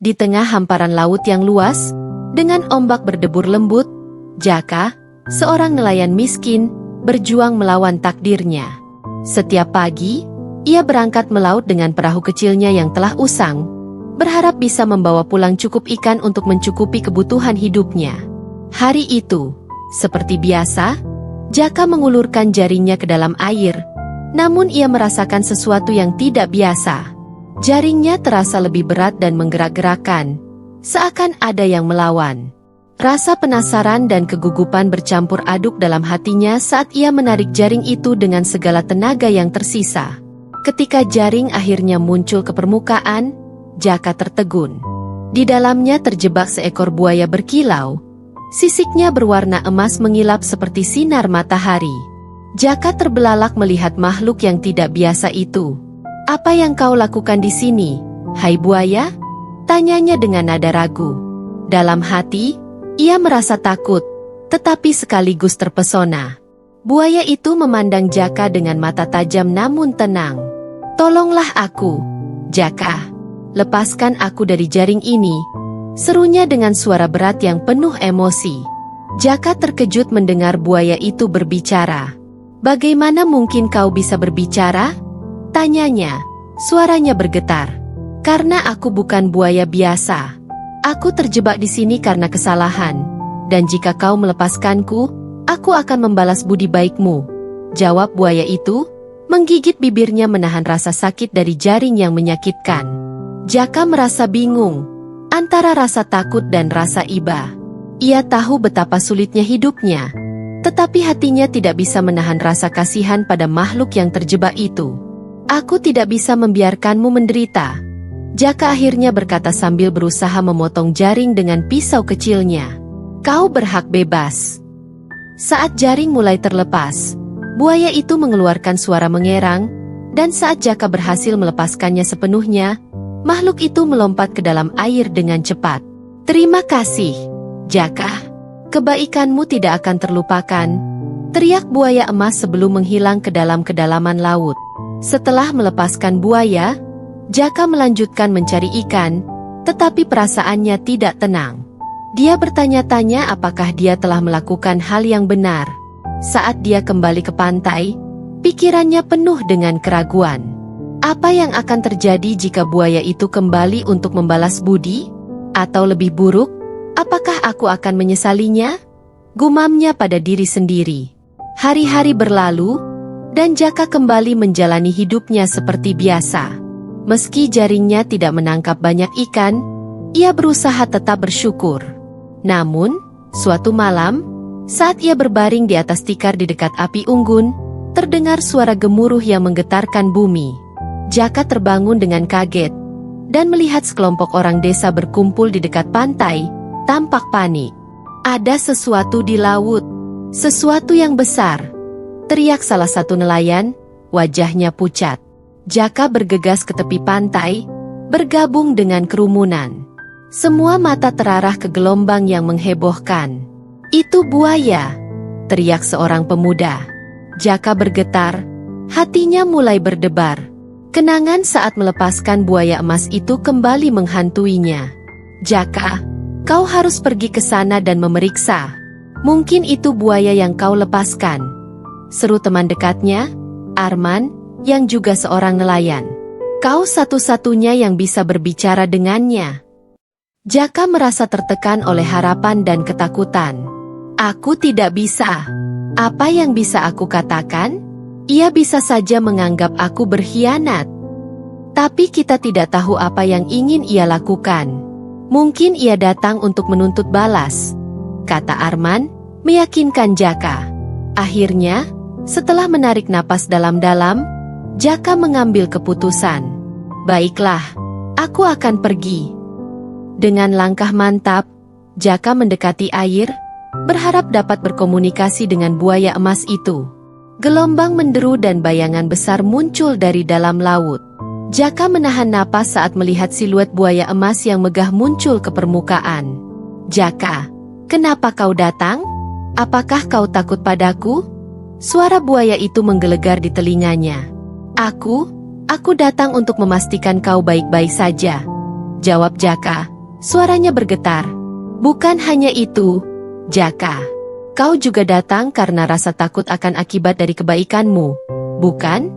Di tengah hamparan laut yang luas, dengan ombak berdebur lembut, Jaka, seorang nelayan miskin, berjuang melawan takdirnya. Setiap pagi, ia berangkat melaut dengan perahu kecilnya yang telah usang, berharap bisa membawa pulang cukup ikan untuk mencukupi kebutuhan hidupnya. Hari itu, seperti biasa, Jaka mengulurkan jaringnya ke dalam air, namun ia merasakan sesuatu yang tidak biasa. Jaringnya terasa lebih berat dan menggerak-gerakkan, seakan ada yang melawan. Rasa penasaran dan kegugupan bercampur aduk dalam hatinya saat ia menarik jaring itu dengan segala tenaga yang tersisa. Ketika jaring akhirnya muncul ke permukaan, Jaka tertegun. Di dalamnya terjebak seekor buaya berkilau. Sisiknya berwarna emas mengilap seperti sinar matahari. Jaka terbelalak melihat makhluk yang tidak biasa itu. "Apa yang kau lakukan di sini, hai buaya?" tanyanya dengan nada ragu. Dalam hati, ia merasa takut, tetapi sekaligus terpesona. Buaya itu memandang Jaka dengan mata tajam namun tenang. "Tolonglah aku, Jaka. Lepaskan aku dari jaring ini," serunya dengan suara berat yang penuh emosi. Jaka terkejut mendengar buaya itu berbicara. "Bagaimana mungkin kau bisa berbicara?" tanyanya, suaranya bergetar. "Karena aku bukan buaya biasa. Aku terjebak di sini karena kesalahan, dan jika kau melepaskanku, aku akan membalas budi baikmu," jawab buaya itu, menggigit bibirnya menahan rasa sakit dari jaring yang menyakitkan. Jaka merasa bingung, antara rasa takut dan rasa iba. Ia tahu betapa sulitnya hidupnya, tetapi hatinya tidak bisa menahan rasa kasihan pada makhluk yang terjebak itu. "Aku tidak bisa membiarkanmu menderita," Jaka akhirnya berkata sambil berusaha memotong jaring dengan pisau kecilnya. "Kau berhak bebas." Saat jaring mulai terlepas, buaya itu mengeluarkan suara mengerang, dan saat Jaka berhasil melepaskannya sepenuhnya, makhluk itu melompat ke dalam air dengan cepat. "Terima kasih, Jaka. Kebaikanmu tidak akan terlupakan," teriak buaya emas sebelum menghilang ke dalam kedalaman laut. Setelah melepaskan buaya, Jaka melanjutkan mencari ikan, tetapi perasaannya tidak tenang. Dia bertanya-tanya apakah dia telah melakukan hal yang benar. Saat dia kembali ke pantai, pikirannya penuh dengan keraguan. Apa yang akan terjadi jika buaya itu kembali untuk membalas budi? Atau lebih buruk, apakah aku akan menyesalinya? Gumamnya pada diri sendiri. Hari-hari berlalu, dan Jaka kembali menjalani hidupnya seperti biasa. Meski jaringnya tidak menangkap banyak ikan, ia berusaha tetap bersyukur. Namun, suatu malam, saat ia berbaring di atas tikar di dekat api unggun, terdengar suara gemuruh yang menggetarkan bumi. Jaka terbangun dengan kaget, dan melihat sekelompok orang desa berkumpul di dekat pantai, tampak panik. "Ada sesuatu di laut, sesuatu yang besar," teriak salah satu nelayan, wajahnya pucat. Jaka bergegas ke tepi pantai, bergabung dengan kerumunan. Semua mata terarah ke gelombang yang menghebohkan. "Itu buaya!" teriak seorang pemuda. Jaka bergetar, hatinya mulai berdebar. Kenangan saat melepaskan buaya emas itu kembali menghantuinya. "Jaka, kau harus pergi ke sana dan memeriksa. Mungkin itu buaya yang kau lepaskan," seru teman dekatnya, Arman, yang juga seorang nelayan. "Kau satu-satunya yang bisa berbicara dengannya." Jaka merasa tertekan oleh harapan dan ketakutan. "Aku tidak bisa. Apa yang bisa aku katakan? Ia bisa saja menganggap aku berkhianat. Tapi kita tidak tahu apa yang ingin ia lakukan. Mungkin ia datang untuk menuntut balas," kata Arman, meyakinkan Jaka. Akhirnya, setelah menarik napas dalam-dalam, Jaka mengambil keputusan. "Baiklah, aku akan pergi." Dengan langkah mantap, Jaka mendekati air, berharap dapat berkomunikasi dengan buaya emas itu. Gelombang menderu dan bayangan besar muncul dari dalam laut. Jaka menahan napas saat melihat siluet buaya emas yang megah muncul ke permukaan. "Jaka, kenapa kau datang? Apakah kau takut padaku?" Suara buaya itu menggelegar di telinganya. Aku datang untuk memastikan kau baik-baik saja," jawab Jaka, Suaranya bergetar. Bukan hanya itu, Jaka. Kau juga datang karena rasa takut akan akibat dari kebaikanmu, bukan?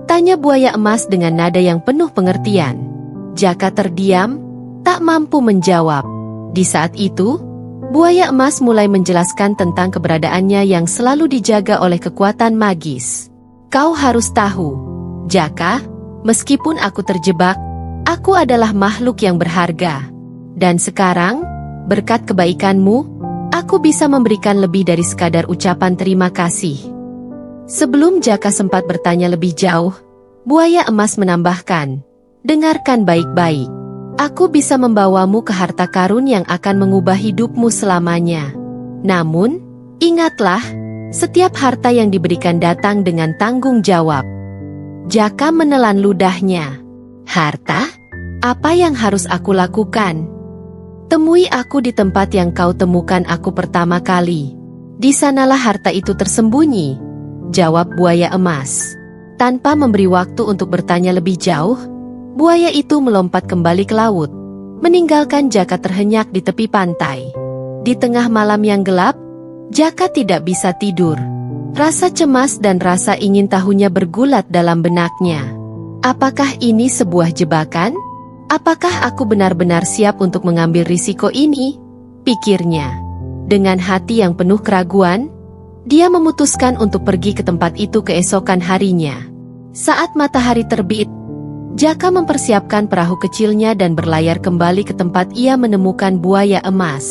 Tanya buaya emas dengan nada yang penuh pengertian. Jaka terdiam, tak mampu menjawab. Di saat itu, buaya emas mulai menjelaskan tentang keberadaannya yang selalu dijaga oleh kekuatan magis. Kau harus tahu, Jaka, meskipun aku terjebak, aku adalah makhluk yang berharga. Dan sekarang, berkat kebaikanmu, aku bisa memberikan lebih dari sekadar ucapan terima kasih. Sebelum Jaka sempat bertanya lebih jauh, buaya emas menambahkan, dengarkan baik-baik. Aku bisa membawamu ke harta karun yang akan mengubah hidupmu selamanya. Namun, ingatlah, setiap harta yang diberikan datang dengan tanggung jawab. Jaka menelan ludahnya. Harta? Apa yang harus aku lakukan? Temui aku di tempat yang kau temukan aku pertama kali. Di sanalah harta itu tersembunyi, jawab buaya emas. Tanpa memberi waktu untuk bertanya lebih jauh, buaya itu melompat kembali ke laut, meninggalkan Jaka terhenyak di tepi pantai. Di tengah malam yang gelap, Jaka tidak bisa tidur. Rasa cemas dan rasa ingin tahunya bergulat dalam benaknya. Apakah ini sebuah jebakan? Apakah aku benar-benar siap untuk mengambil risiko ini? Pikirnya. Dengan hati yang penuh keraguan, dia memutuskan untuk pergi ke tempat itu keesokan harinya. Saat matahari terbit, Jaka mempersiapkan perahu kecilnya dan berlayar kembali ke tempat ia menemukan buaya emas.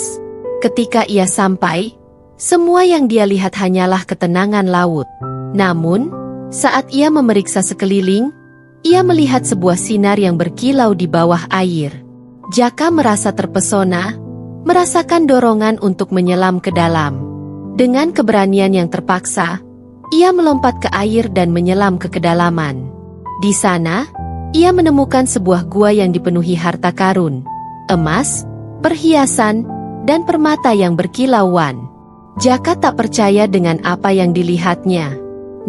Ketika ia sampai, semua yang dia lihat hanyalah ketenangan laut. Namun, saat ia memeriksa sekeliling, ia melihat sebuah sinar yang berkilau di bawah air. Jaka merasa terpesona, merasakan dorongan untuk menyelam ke dalam. Dengan keberanian yang terpaksa, ia melompat ke air dan menyelam ke kedalaman. Di sana, ia menemukan sebuah gua yang dipenuhi harta karun, emas, perhiasan, dan permata yang berkilauan. Jaka tak percaya dengan apa yang dilihatnya.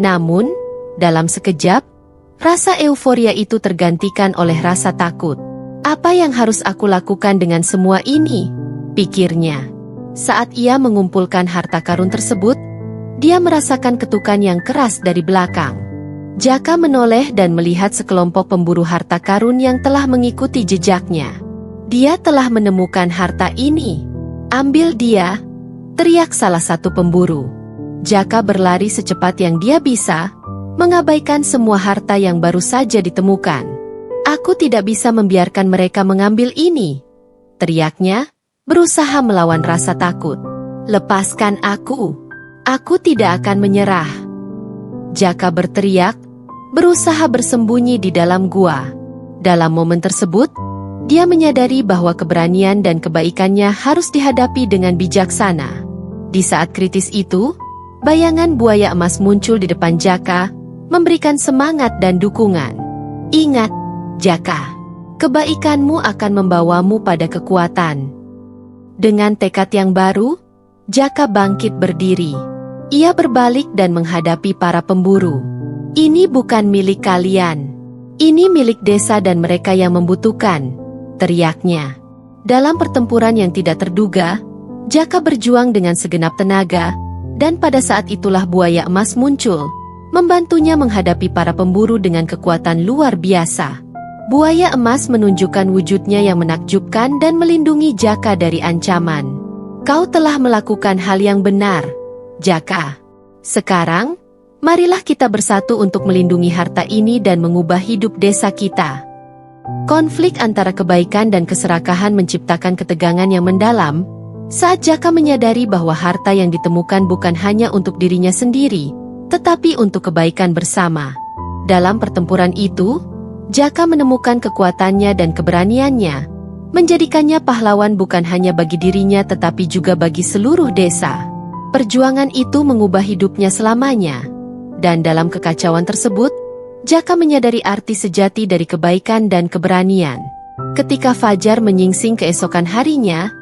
Namun, dalam sekejap, rasa euforia itu tergantikan oleh rasa takut. Apa yang harus aku lakukan dengan semua ini? Pikirnya. Saat ia mengumpulkan harta karun tersebut, dia merasakan ketukan yang keras dari belakang. Jaka menoleh dan melihat sekelompok pemburu harta karun yang telah mengikuti jejaknya. Dia telah menemukan harta ini. Ambil dia, teriak salah satu pemburu. Jaka berlari secepat yang dia bisa, mengabaikan semua harta yang baru saja ditemukan. Aku tidak bisa membiarkan mereka mengambil ini, teriaknya, berusaha melawan rasa takut. Lepaskan aku tidak akan menyerah. Jaka berteriak, berusaha bersembunyi di dalam gua. Dalam momen tersebut, dia menyadari bahwa keberanian dan kebaikannya harus dihadapi dengan bijaksana. Di saat kritis itu, bayangan buaya emas muncul di depan Jaka, memberikan semangat dan dukungan. Ingat, Jaka, kebaikanmu akan membawamu pada kekuatan. Dengan tekad yang baru, Jaka bangkit berdiri. Ia berbalik dan menghadapi para pemburu. Ini bukan milik kalian. Ini milik desa dan mereka yang membutuhkan, teriaknya. Dalam pertempuran yang tidak terduga, Jaka berjuang dengan segenap tenaga, dan pada saat itulah buaya emas muncul, membantunya menghadapi para pemburu dengan kekuatan luar biasa. Buaya emas menunjukkan wujudnya yang menakjubkan dan melindungi Jaka dari ancaman. Kau telah melakukan hal yang benar, Jaka. Sekarang, marilah kita bersatu untuk melindungi harta ini dan mengubah hidup desa kita. Konflik antara kebaikan dan keserakahan menciptakan ketegangan yang mendalam, saat Jaka menyadari bahwa harta yang ditemukan bukan hanya untuk dirinya sendiri, tetapi untuk kebaikan bersama. Dalam pertempuran itu, Jaka menemukan kekuatannya dan keberaniannya, menjadikannya pahlawan bukan hanya bagi dirinya tetapi juga bagi seluruh desa. Perjuangan itu mengubah hidupnya selamanya. Dan dalam kekacauan tersebut, Jaka menyadari arti sejati dari kebaikan dan keberanian. Ketika fajar menyingsing keesokan harinya,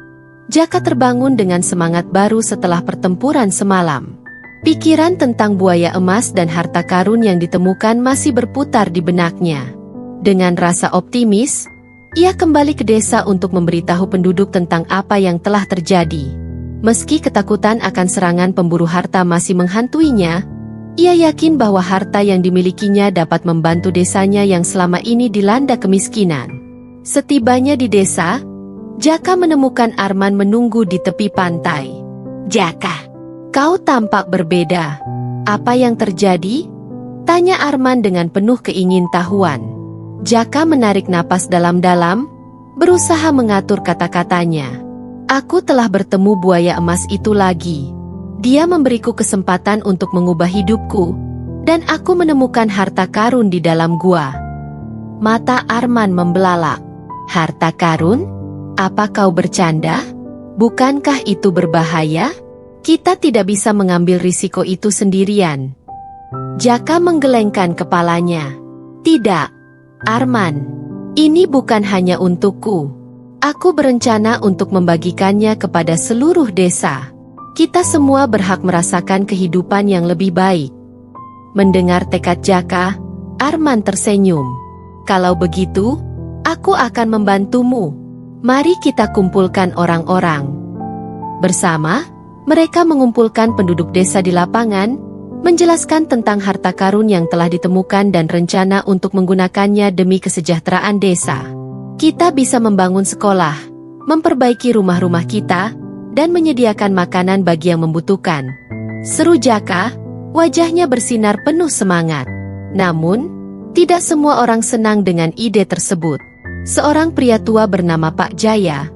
Jaka terbangun dengan semangat baru setelah pertempuran semalam. Pikiran tentang buaya emas dan harta karun yang ditemukan masih berputar di benaknya. Dengan rasa optimis, Ia kembali ke desa untuk memberitahu penduduk tentang apa yang telah terjadi. Meski ketakutan akan serangan pemburu harta masih menghantuinya, ia yakin bahwa harta yang dimilikinya dapat membantu desanya yang selama ini dilanda kemiskinan. Setibanya di desa, Jaka menemukan Arman menunggu di tepi pantai. "Jaka, kau tampak berbeda. Apa yang terjadi?" tanya Arman dengan penuh keingintahuan. Jaka menarik napas dalam-dalam, berusaha mengatur kata-katanya. "Aku telah bertemu buaya emas itu lagi. Dia memberiku kesempatan untuk mengubah hidupku, dan aku menemukan harta karun di dalam gua." Mata Arman membelalak. "Harta karun? Apa kau bercanda? Bukankah itu berbahaya? Kita tidak bisa mengambil risiko itu sendirian." Jaka menggelengkan kepalanya. "Tidak, Arman. Ini bukan hanya untukku. Aku berencana untuk membagikannya kepada seluruh desa. Kita semua berhak merasakan kehidupan yang lebih baik." Mendengar tekad Jaka, Arman tersenyum. "Kalau begitu, aku akan membantumu. Mari kita kumpulkan orang-orang." Bersama, mereka mengumpulkan penduduk desa di lapangan, menjelaskan tentang harta karun yang telah ditemukan dan rencana untuk menggunakannya demi kesejahteraan desa. "Kita bisa membangun sekolah, memperbaiki rumah-rumah kita, dan menyediakan makanan bagi yang membutuhkan," seru Jaka, wajahnya bersinar penuh semangat. Namun, tidak semua orang senang dengan ide tersebut. Seorang pria tua bernama Pak Jaya,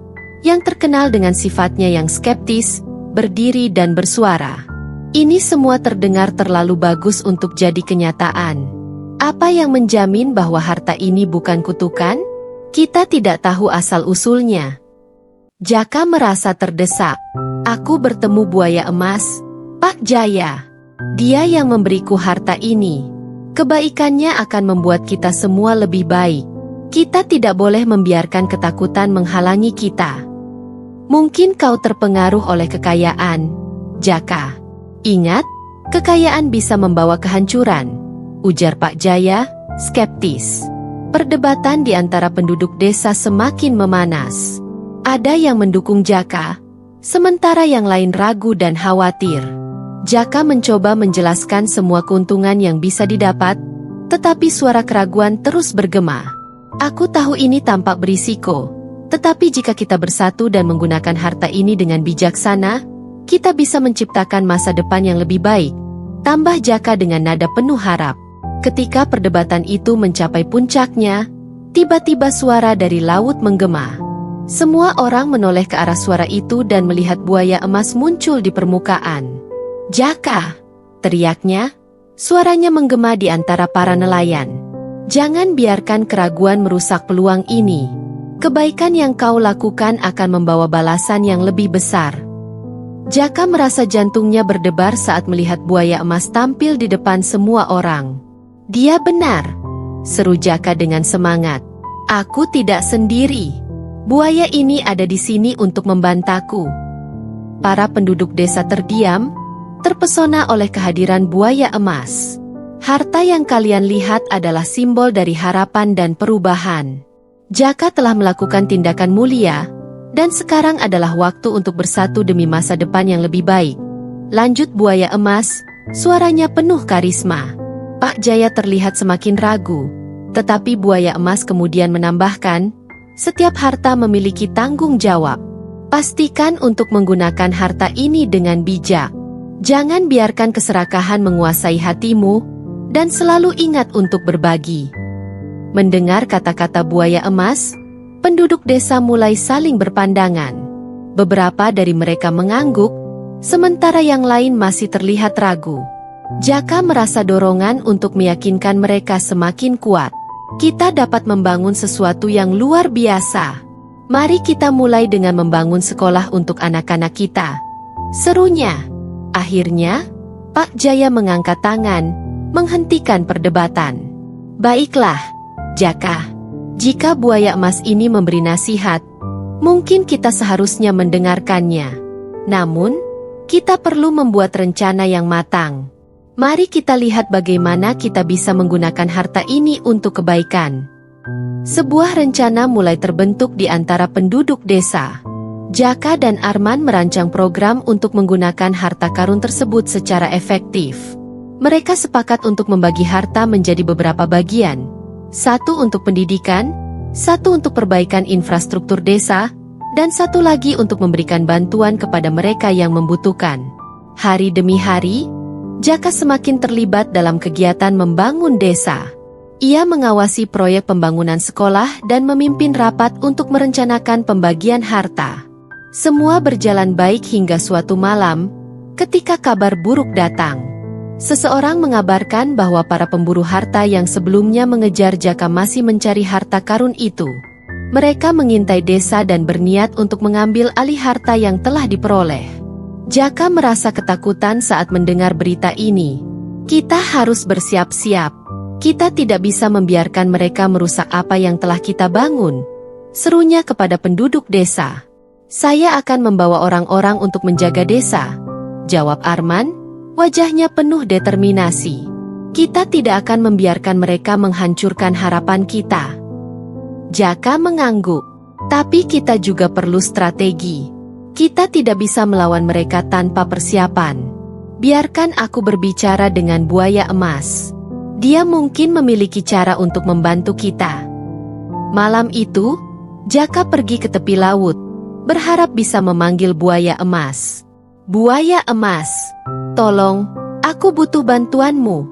yang terkenal dengan sifatnya yang skeptis, berdiri dan bersuara. "Ini semua terdengar terlalu bagus untuk jadi kenyataan. Apa yang menjamin bahwa harta ini bukan kutukan? Kita tidak tahu asal-usulnya." Jaka merasa terdesak. "Aku bertemu buaya emas, Pak Jaya. Dia yang memberiku harta ini. Kebaikannya akan membuat kita semua lebih baik. Kita tidak boleh membiarkan ketakutan menghalangi kita." "Mungkin kau terpengaruh oleh kekayaan, Jaka. Ingat, kekayaan bisa membawa kehancuran," ujar Pak Jaya, skeptis. Perdebatan di antara penduduk desa semakin memanas. Ada yang mendukung Jaka, sementara yang lain ragu dan khawatir. Jaka mencoba menjelaskan semua keuntungan yang bisa didapat, tetapi suara keraguan terus bergema. "Aku tahu ini tampak berisiko, tetapi jika kita bersatu dan menggunakan harta ini dengan bijaksana, kita bisa menciptakan masa depan yang lebih baik," tambah Jaka dengan nada penuh harap. Ketika perdebatan itu mencapai puncaknya, tiba-tiba suara dari laut menggema. Semua orang menoleh ke arah suara itu dan melihat buaya emas muncul di permukaan. "Jaka!" teriaknya, suaranya menggema di antara para nelayan. "Jangan biarkan keraguan merusak peluang ini. Kebaikan yang kau lakukan akan membawa balasan yang lebih besar." Jaka merasa jantungnya berdebar saat melihat buaya emas tampil di depan semua orang. "Dia benar," seru Jaka dengan semangat. "Aku tidak sendiri. Buaya ini ada di sini untuk membantaku." Para penduduk desa terdiam, terpesona oleh kehadiran buaya emas. Harta yang kalian lihat adalah simbol dari harapan dan perubahan. Jaka telah melakukan tindakan mulia, dan sekarang adalah waktu untuk bersatu demi masa depan yang lebih baik, lanjut buaya emas, suaranya penuh karisma. Pak Jaya terlihat semakin ragu, tetapi buaya emas kemudian menambahkan, "Setiap harta memiliki tanggung jawab. Pastikan untuk menggunakan harta ini dengan bijak. Jangan biarkan keserakahan menguasai hatimu, dan selalu ingat untuk berbagi." Mendengar kata-kata buaya emas, penduduk desa mulai saling berpandangan. Beberapa dari mereka mengangguk, sementara yang lain masih terlihat ragu. Jaka merasa dorongan untuk meyakinkan mereka semakin kuat. "Kita dapat membangun sesuatu yang luar biasa. Mari kita mulai dengan membangun sekolah untuk anak-anak kita," serunya. Akhirnya, Pak Jaya mengangkat tangan, menghentikan perdebatan. "Baiklah, Jaka. Jika buaya emas ini memberi nasihat, mungkin kita seharusnya mendengarkannya. Namun, kita perlu membuat rencana yang matang. Mari kita lihat bagaimana kita bisa menggunakan harta ini untuk kebaikan." Sebuah rencana mulai terbentuk di antara penduduk desa. Jaka dan Arman merancang program untuk menggunakan harta karun tersebut secara efektif. Mereka sepakat untuk membagi harta menjadi beberapa bagian. Satu untuk pendidikan, satu untuk perbaikan infrastruktur desa, dan satu lagi untuk memberikan bantuan kepada mereka yang membutuhkan. Hari demi hari, Jaka semakin terlibat dalam kegiatan membangun desa. Ia mengawasi proyek pembangunan sekolah dan memimpin rapat untuk merencanakan pembagian harta. Semua berjalan baik hingga suatu malam, ketika kabar buruk datang. Seseorang mengabarkan bahwa para pemburu harta yang sebelumnya mengejar Jaka masih mencari harta karun itu. Mereka mengintai desa dan berniat untuk mengambil alih harta yang telah diperoleh. Jaka merasa ketakutan saat mendengar berita ini. Kita harus bersiap-siap. Kita tidak bisa membiarkan mereka merusak apa yang telah kita bangun, serunya kepada penduduk desa. Saya akan membawa orang-orang untuk menjaga desa, jawab Arman, wajahnya penuh determinasi. Kita tidak akan membiarkan mereka menghancurkan harapan kita. Jaka mengangguk, tapi kita juga perlu strategi. Kita tidak bisa melawan mereka tanpa persiapan. Biarkan aku berbicara dengan buaya emas. Dia mungkin memiliki cara untuk membantu kita. Malam itu, Jaka pergi ke tepi laut, berharap bisa memanggil buaya emas. Buaya emas, tolong, aku butuh bantuanmu,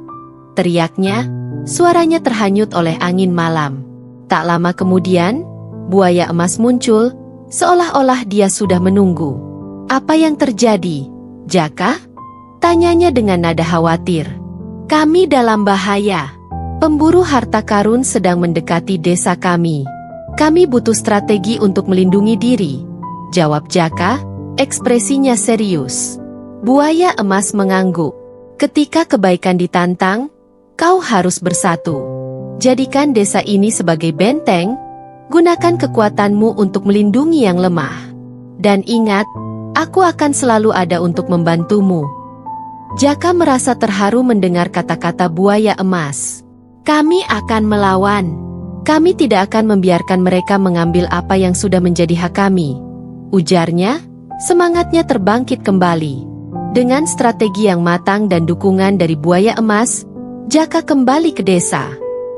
teriaknya, suaranya terhanyut oleh angin malam. Tak lama kemudian, buaya emas muncul, seolah-olah dia sudah menunggu. Apa yang terjadi, Jaka? Tanyanya dengan nada khawatir. Kami dalam bahaya. Pemburu harta karun sedang mendekati desa kami. Kami butuh strategi untuk melindungi diri, jawab Jaka, ekspresinya serius. Buaya emas mengangguk. Ketika kebaikan ditantang, kau harus bersatu. Jadikan desa ini sebagai benteng, gunakan kekuatanmu untuk melindungi yang lemah. Dan ingat, aku akan selalu ada untuk membantumu. Jaka merasa terharu mendengar kata-kata buaya emas. Kami akan melawan. Kami tidak akan membiarkan mereka mengambil apa yang sudah menjadi hak kami, ujarnya, semangatnya terbangkit kembali. Dengan strategi yang matang dan dukungan dari buaya emas, Jaka kembali ke desa.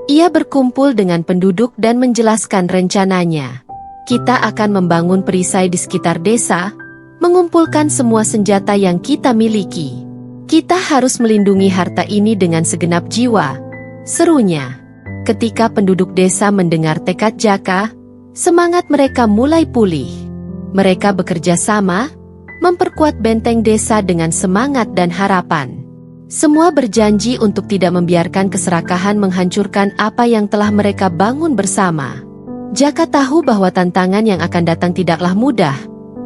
Ia berkumpul dengan penduduk dan menjelaskan rencananya. Kita akan membangun perisai di sekitar desa, mengumpulkan semua senjata yang kita miliki. Kita harus melindungi harta ini dengan segenap jiwa, serunya. Ketika penduduk desa mendengar tekad Jaka, semangat mereka mulai pulih. Mereka bekerja sama, memperkuat benteng desa dengan semangat dan harapan. Semua berjanji untuk tidak membiarkan keserakahan menghancurkan apa yang telah mereka bangun bersama. Jaka tahu bahwa tantangan yang akan datang tidaklah mudah,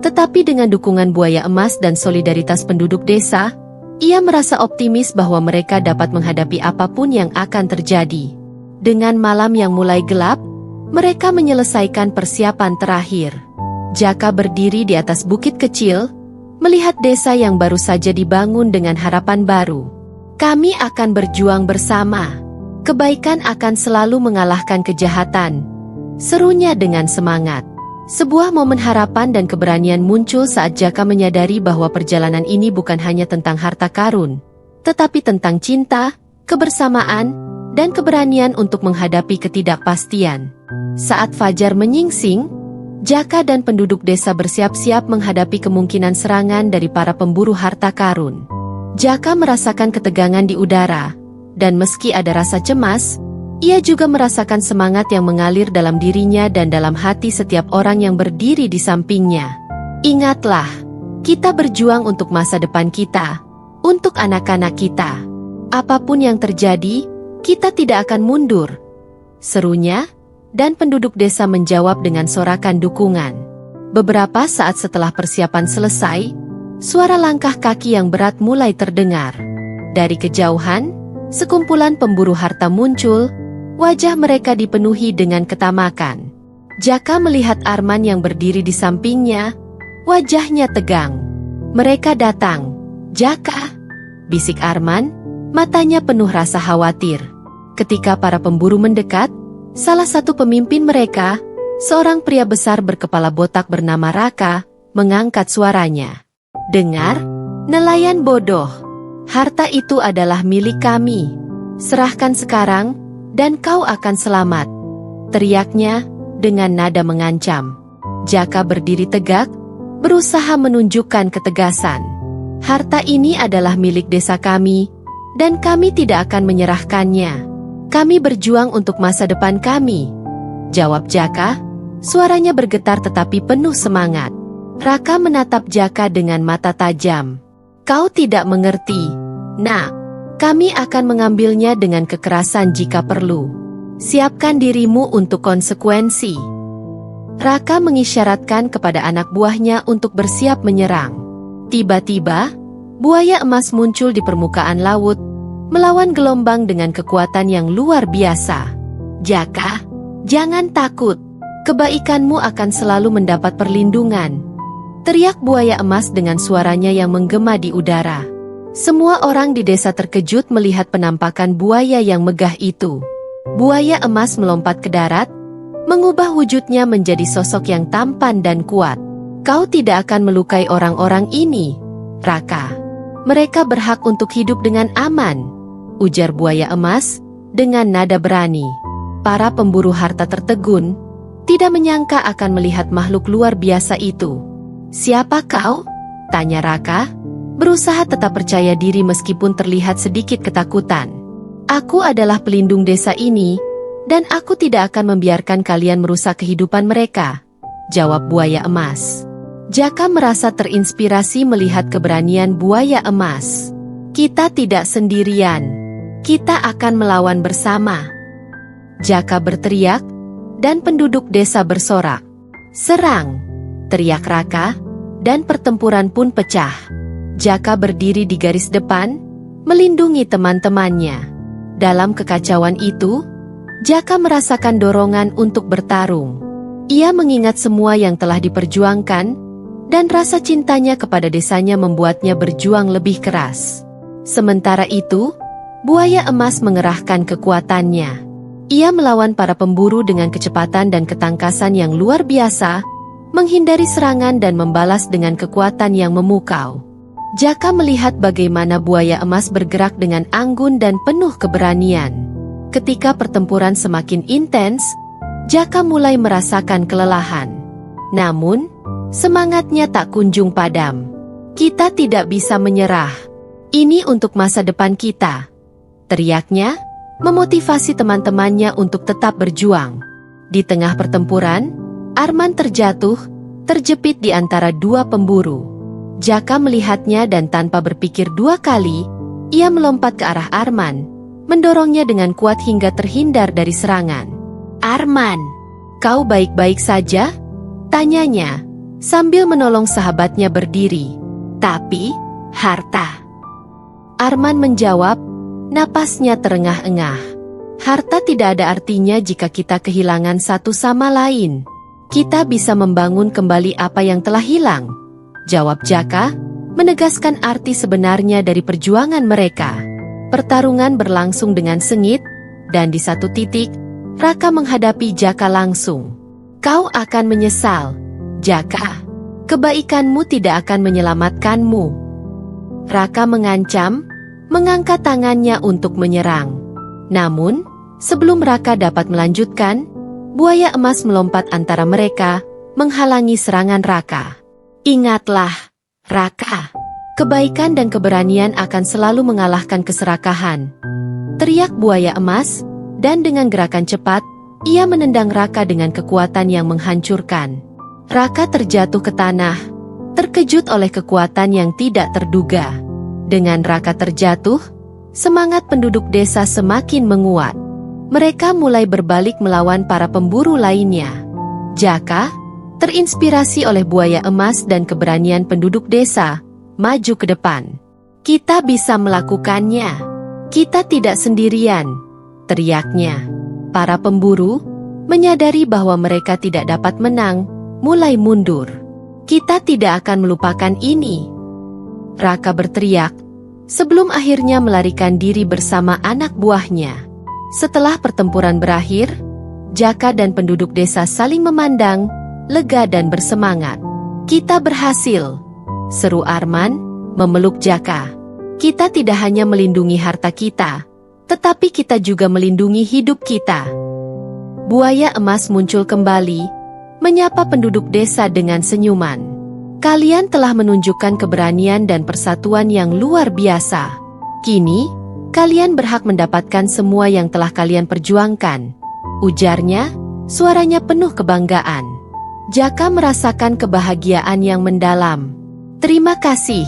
tetapi dengan dukungan buaya emas dan solidaritas penduduk desa, ia merasa optimis bahwa mereka dapat menghadapi apapun yang akan terjadi. Dengan malam yang mulai gelap, mereka menyelesaikan persiapan terakhir. Jaka berdiri di atas bukit kecil, melihat desa yang baru saja dibangun dengan harapan baru. Kami akan berjuang bersama. Kebaikan akan selalu mengalahkan kejahatan, serunya dengan semangat. Sebuah momen harapan dan keberanian muncul saat Jaka menyadari bahwa perjalanan ini bukan hanya tentang harta karun, tetapi tentang cinta, kebersamaan, dan keberanian untuk menghadapi ketidakpastian. Saat fajar menyingsing, Jaka dan penduduk desa bersiap-siap menghadapi kemungkinan serangan dari para pemburu harta karun. Jaka merasakan ketegangan di udara, dan meski ada rasa cemas, ia juga merasakan semangat yang mengalir dalam dirinya dan dalam hati setiap orang yang berdiri di sampingnya. Ingatlah, kita berjuang untuk masa depan kita, untuk anak-anak kita. Apapun yang terjadi, kita tidak akan mundur, serunya, dan penduduk desa menjawab dengan sorakan dukungan. Beberapa saat setelah persiapan selesai, suara langkah kaki yang berat mulai terdengar. Dari kejauhan, sekumpulan pemburu harta muncul. Wajah mereka dipenuhi dengan ketamakan. Jaka melihat Arman yang berdiri di sampingnya, wajahnya tegang. Mereka datang. Jaka, bisik Arman, matanya penuh rasa khawatir. Ketika para pemburu mendekat, Salah satu pemimpin mereka, seorang pria besar berkepala botak bernama Raka, mengangkat suaranya. "Dengar, nelayan bodoh. Harta itu adalah milik kami. Serahkan sekarang, dan kau akan selamat," teriaknya dengan nada mengancam. Jaka berdiri tegak, berusaha menunjukkan ketegasan. "Harta ini adalah milik desa kami, dan kami tidak akan menyerahkannya. Kami berjuang untuk masa depan kami," jawab Jaka, suaranya bergetar tetapi penuh semangat. Raka menatap Jaka dengan mata tajam. "Kau tidak mengerti, Nak. Kami akan mengambilnya dengan kekerasan jika perlu. Siapkan dirimu untuk konsekuensi." Raka mengisyaratkan kepada anak buahnya untuk bersiap menyerang. Tiba-tiba, buaya emas muncul di permukaan laut, melawan gelombang dengan kekuatan yang luar biasa. "Jaka, jangan takut. Kebaikanmu akan selalu mendapat perlindungan," teriak buaya emas dengan suaranya yang menggema di udara. Semua orang di desa terkejut melihat penampakan buaya yang megah itu. Buaya emas melompat ke darat, mengubah wujudnya menjadi sosok yang tampan dan kuat. "Kau tidak akan melukai orang-orang ini, Raka. Mereka berhak untuk hidup dengan aman," ujar buaya emas dengan nada berani. Para pemburu harta tertegun, tidak menyangka akan melihat makhluk luar biasa itu. "Siapa kau?" tanya Raka, berusaha tetap percaya diri meskipun terlihat sedikit ketakutan. "Aku adalah pelindung desa ini, dan aku tidak akan membiarkan kalian merusak kehidupan mereka," jawab buaya emas. Jaka merasa terinspirasi melihat keberanian buaya emas. "Kita tidak sendirian. Kita akan melawan bersama," Jaka berteriak, dan penduduk desa bersorak. "Serang!" teriak Raka, dan pertempuran pun pecah. Jaka berdiri di garis depan, melindungi teman-temannya. Dalam kekacauan itu, Jaka merasakan dorongan untuk bertarung. Ia mengingat semua yang telah diperjuangkan, dan rasa cintanya kepada desanya membuatnya berjuang lebih keras. Sementara itu, buaya emas mengerahkan kekuatannya. Ia melawan para pemburu dengan kecepatan dan ketangkasan yang luar biasa, menghindari serangan dan membalas dengan kekuatan yang memukau. Jaka melihat bagaimana buaya emas bergerak dengan anggun dan penuh keberanian. Ketika pertempuran semakin intens, Jaka mulai merasakan kelelahan. Namun, semangatnya tak kunjung padam. "Kita tidak bisa menyerah. Ini untuk masa depan kita," teriaknya, memotivasi teman-temannya untuk tetap berjuang. Di tengah pertempuran, Arman terjatuh, terjepit di antara dua pemburu. Jaka melihatnya dan tanpa berpikir dua kali, ia melompat ke arah Arman, mendorongnya dengan kuat hingga terhindar dari serangan. "Arman, kau baik-baik saja?" tanyanya, sambil menolong sahabatnya berdiri. "Tapi, harta." Arman menjawab, napasnya terengah-engah. "Harta tidak ada artinya jika kita kehilangan satu sama lain. Kita bisa membangun kembali apa yang telah hilang," jawab Jaka, menegaskan arti sebenarnya dari perjuangan mereka. Pertarungan berlangsung dengan sengit, dan di satu titik, Raka menghadapi Jaka langsung. "Kau akan menyesal, Jaka. Kebaikanmu tidak akan menyelamatkanmu," Raka mengancam, mengangkat tangannya untuk menyerang. Namun, sebelum Raka dapat melanjutkan, buaya emas melompat antara mereka, menghalangi serangan Raka. "Ingatlah, Raka. Kebaikan dan keberanian akan selalu mengalahkan keserakahan," teriak buaya emas, dan dengan gerakan cepat, ia menendang Raka dengan kekuatan yang menghancurkan. Raka terjatuh ke tanah, terkejut oleh kekuatan yang tidak terduga. Dengan Raka terjatuh, semangat penduduk desa semakin menguat. Mereka mulai berbalik melawan para pemburu lainnya. Jaka, terinspirasi oleh buaya emas dan keberanian penduduk desa, maju ke depan. "Kita bisa melakukannya. Kita tidak sendirian," teriaknya. Para pemburu, menyadari bahwa mereka tidak dapat menang, mulai mundur. "Kita tidak akan melupakan ini," Raka berteriak, sebelum akhirnya melarikan diri bersama anak buahnya. Setelah pertempuran berakhir, Jaka dan penduduk desa saling memandang, lega dan bersemangat. "Kita berhasil," seru Arman, memeluk Jaka. "Kita tidak hanya melindungi harta kita, tetapi kita juga melindungi hidup kita." Buaya emas muncul kembali, menyapa penduduk desa dengan senyuman. "Kalian telah menunjukkan keberanian dan persatuan yang luar biasa. Kini, kalian berhak mendapatkan semua yang telah kalian perjuangkan," ujarnya, suaranya penuh kebanggaan. Jaka merasakan kebahagiaan yang mendalam. "Terima kasih,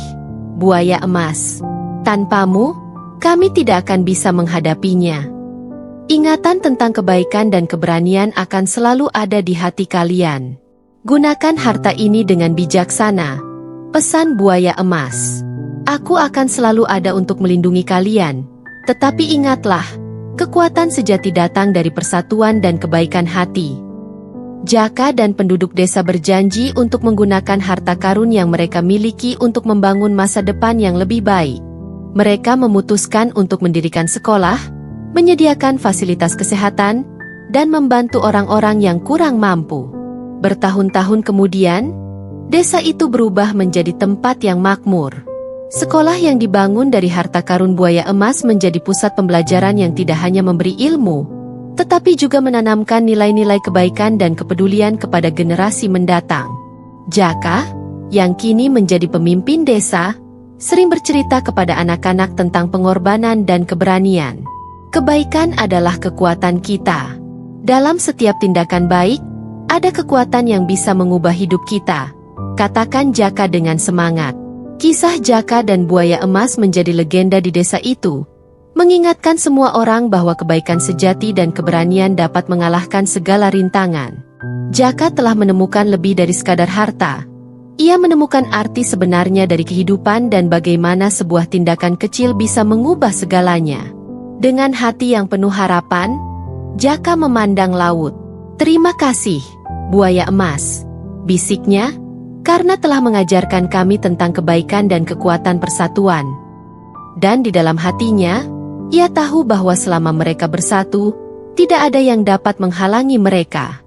buaya emas. Tanpamu, kami tidak akan bisa menghadapinya." Ingatan tentang kebaikan dan keberanian akan selalu ada di hati kalian. Gunakan harta ini dengan bijaksana, pesan buaya emas. "Aku akan selalu ada untuk melindungi kalian, tetapi ingatlah, kekuatan sejati datang dari persatuan dan kebaikan hati." Jaka dan penduduk desa berjanji untuk menggunakan harta karun yang mereka miliki untuk membangun masa depan yang lebih baik. Mereka memutuskan untuk mendirikan sekolah, menyediakan fasilitas kesehatan, dan membantu orang-orang yang kurang mampu. Bertahun-tahun kemudian, desa itu berubah menjadi tempat yang makmur. Sekolah yang dibangun dari harta karun buaya emas menjadi pusat pembelajaran yang tidak hanya memberi ilmu, tetapi juga menanamkan nilai-nilai kebaikan dan kepedulian kepada generasi mendatang. Jaka, yang kini menjadi pemimpin desa, sering bercerita kepada anak-anak tentang pengorbanan dan keberanian. Kebaikan adalah kekuatan kita. Dalam setiap tindakan baik, ada kekuatan yang bisa mengubah hidup kita, katakan Jaka dengan semangat. Kisah Jaka dan buaya emas menjadi legenda di desa itu, mengingatkan semua orang bahwa kebaikan sejati dan keberanian dapat mengalahkan segala rintangan. Jaka telah menemukan lebih dari sekadar harta. Ia menemukan arti sebenarnya dari kehidupan dan bagaimana sebuah tindakan kecil bisa mengubah segalanya. Dengan hati yang penuh harapan, Jaka memandang laut. "Terima kasih, buaya emas," bisiknya, "karena telah mengajarkan kami tentang kebaikan dan kekuatan persatuan." Dan di dalam hatinya, ia tahu bahwa selama mereka bersatu, tidak ada yang dapat menghalangi mereka.